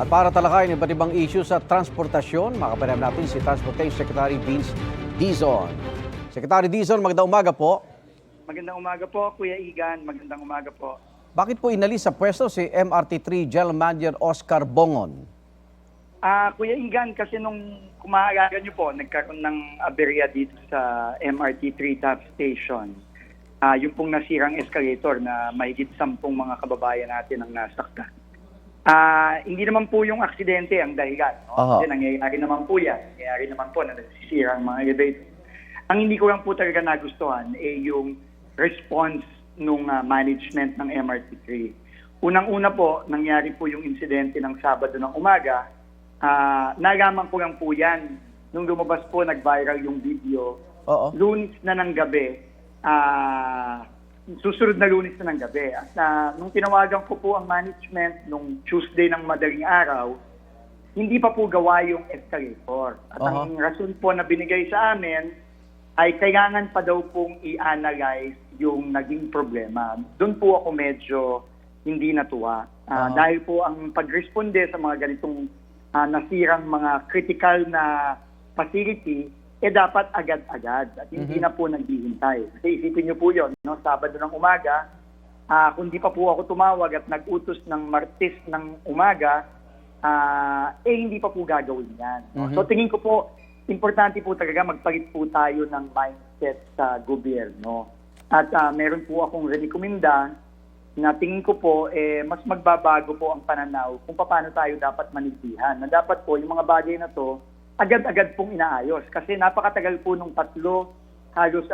At para talakayin iba't ibang issue sa transportasyon, makapanayam natin si Transportation Secretary Vince Dizon. Secretary Dizon, magandang umaga po. Magandang umaga po, Kuya Igan. Magandang umaga po. Bakit po inalis sa pwesto si MRT3 General Manager Oscar Bongon? Kuya Igan, kasi nung kumaaga niyo po, nagkaroon ng aberya dito sa MRT3 top station. Yung pong nasirang escalator na mahigit 10 mga kababayan natin ang nasaktan. Hindi naman po yung aksidente ang dahilan. No? Kasi nangyayari naman po yan. Nangyayari naman po na nasisira ang mga elevator. Ang hindi ko lang po talaga nagustuhan yung response nung management ng MRT3. Unang-una po, nangyari po yung insidente ng Sabado ng umaga. Nalaman ko lang po yan. Nung lumabas po, nag-viral yung video. Lunes na ng gabi. Susunod na Lunes na ng gabi. At nung tinawagan ko po ang management nung Tuesday ng madaling araw, hindi pa po gawa yung escalator. At ang rason po na binigay sa amin ay kailangan pa daw pong i-analyze yung naging problema. Doon po ako medyo hindi natuwa. Dahil po ang pag-responde sa mga ganitong nasirang mga critical na facility, dapat agad-agad at hindi na po naghihintay. Kasi isipin niyo po yun, no? Sabado ng umaga, kung di pa po ako tumawag at nag-utos ng Martes ng umaga, hindi pa po gagawin yan. No? So tingin ko po, importante po talaga magpalit po tayo ng mindset sa gobyerno. At meron po akong rekomenda na tingin ko po, mas magbabago po ang pananaw kung paano tayo dapat manitihan. Na dapat po, yung mga bagay na to, agad-agad pong inaayos. Kasi napakatagal po nung halos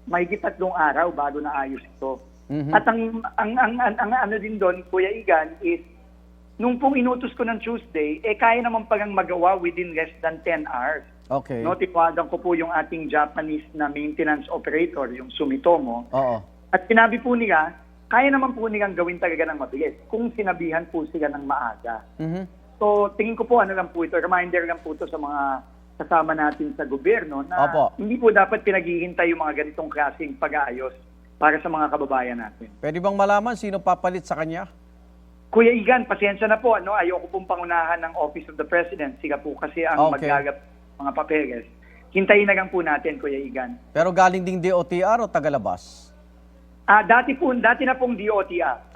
mahigit 3 araw bago naayos ito. At ang ano din doon, Kuya Igan, is nung pong inutos ko ng Tuesday, kaya naman palang magawa within less than 10 hours. Okay. No, tiwagan ko po yung ating Japanese na maintenance operator, yung Sumitomo. At sinabi po nila, kaya naman po nilang gawin talaga ng mabilis kung sinabihan po sila ng maaga. So, tingin ko po, ano lang po ito, reminder lang po ito sa mga kasama natin sa gobyerno na hindi po dapat pinaghihintay yung mga ganitong klaseng pag-aayos para sa mga kababayan natin. Pwede bang malaman sino papalit sa kanya? Kuya Igan, pasensya na po. Ayoko pong pangunahan ng Office of the President. Sila po kasi ang maglalap mga papeles. Hintayin na lang po natin, Kuya Igan. Pero galing ding DOTR o tagalabas? Dati na pong DOTR.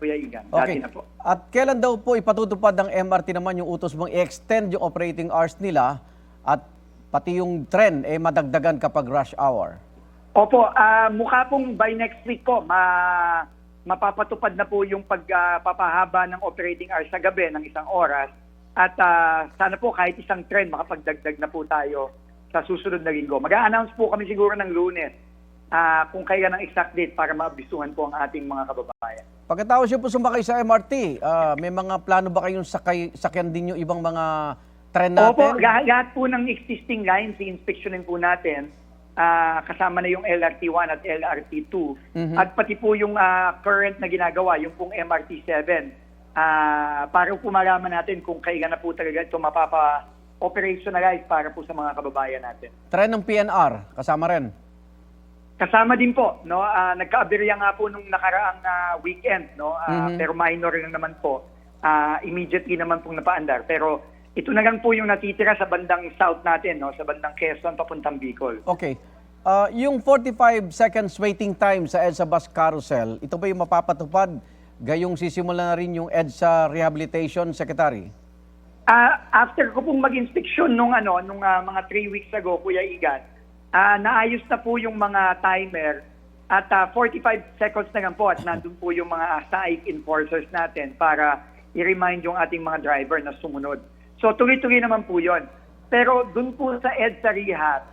Kuya Igan, dati na po. At kailan daw po ipatutupad ng MRT naman yung utos mong i-extend yung operating hours nila at pati yung tren madagdagan kapag rush hour? Opo, mukha pong by next week po, mapapatupad na po yung pagpapahaba ng operating hours sa gabi ng 1 oras. At sana po kahit isang tren makapagdagdag na po tayo sa susunod na linggo. Mag-a-announce po kami siguro ng Lunes kung kailan ang exact date para maabisuhan po ang ating mga kababayan. Pagkatapos niyo po sumakay sa MRT, may mga plano ba kayong sakyan din yung ibang mga tren natin? Opo, lahat po ng existing lines, i-inspectionin po natin. Kasama na yung LRT1 at LRT2. At pati po yung current na ginagawa, yung pong MRT7. Para po malaman natin kung kailan na po talaga ito mapapa-operationalize para po sa mga kababayan natin. Tren ng PNR, kasama rin? Kasama din po, no? Nagka-aberya nga po nung nakaraang weekend, no? Pero minor lang naman po. Immediately naman pong napaandar. Pero ito na lang po yung natitira sa bandang south natin, no? Sa bandang Quezon papuntang Bicol. Okay. Yung 45 seconds waiting time sa EDSA Bus Carousel, ito ba yung mapapatupad gayong sisimula na rin yung EDSA Rehabilitation, Secretary? After ko pong mag-inspeksyon nung mga 3 weeks ago, Kuya Igan, naayos na po yung mga timer at 45 seconds na lang po at nandun po yung mga SAIC enforcers natin para i-remind yung ating mga driver na sumunod. So tuloy-tuloy naman po yun. Pero dun po sa EDSA Rehab,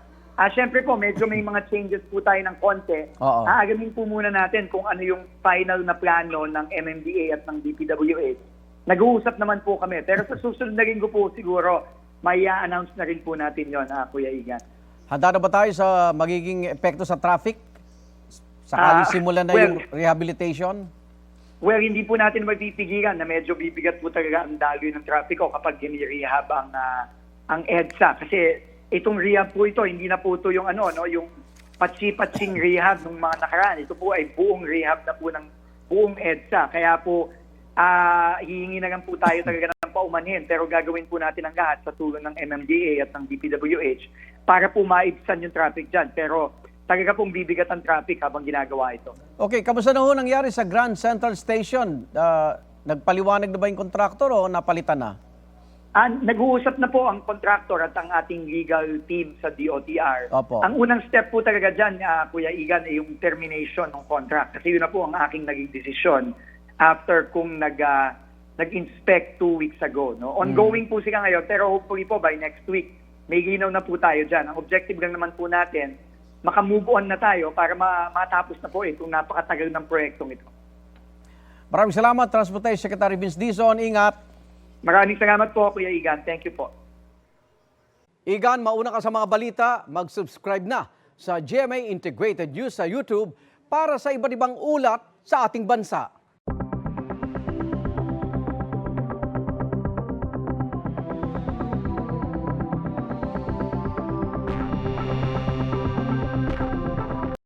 syempre po medyo may mga changes po tayo ng konti. Aagamin po muna natin kung ano yung final na plano ng MMDA at ng DPWH. Nag-uusap naman po kami. Pero sa susunod na linggo po siguro, may announce na rin po natin yun, Kuya Igan. Handa na ba tayo sa magiging epekto sa traffic? Sakali simulan na yung rehabilitation? Well, hindi po natin mapipigilan na medyo bibigat po talaga ang daloy ng trapiko kapag ginirehab ang EDSA. Kasi itong rehab po ito, hindi na po ito yung yung patsi-patsing rehab ng mga nakaraan. Ito po ay buong rehab na po ng buong EDSA. Kaya po hihingi na lang po tayo talaga ng paumanhin, pero gagawin po natin ang lahat sa tulong ng MMDA at ng DPWH para po maibsan yung traffic dyan. Pero talaga pong bibigat ang traffic habang ginagawa ito. Okay, kamusta na ho nangyari sa Grand Central Station? Nagpaliwanag na ba yung kontraktor o napalitan na? Nag-uusap na po ang contractor at ang ating legal team sa DOTR. Opo. Ang unang step po talaga dyan, Kuya Igan, ay yung termination ng contract. Kasi yun na po ang aking naging desisyon after kung nag-inspect 2 weeks ago. No? Ongoing po sila ngayon, pero hopefully po by next week, may linaw na po tayo dyan. Ang objective lang naman po natin, makamove on na tayo para matapos na po itong napakatagal ng proyektong ito. Maraming salamat, Transportation Secretary Vince Dizon. Ingat. Maraming salamat po, Kuya Igan. Thank you po. Igan, mauna ka sa mga balita, mag-subscribe na sa GMA Integrated News sa YouTube para sa iba't ibang ulat sa ating bansa.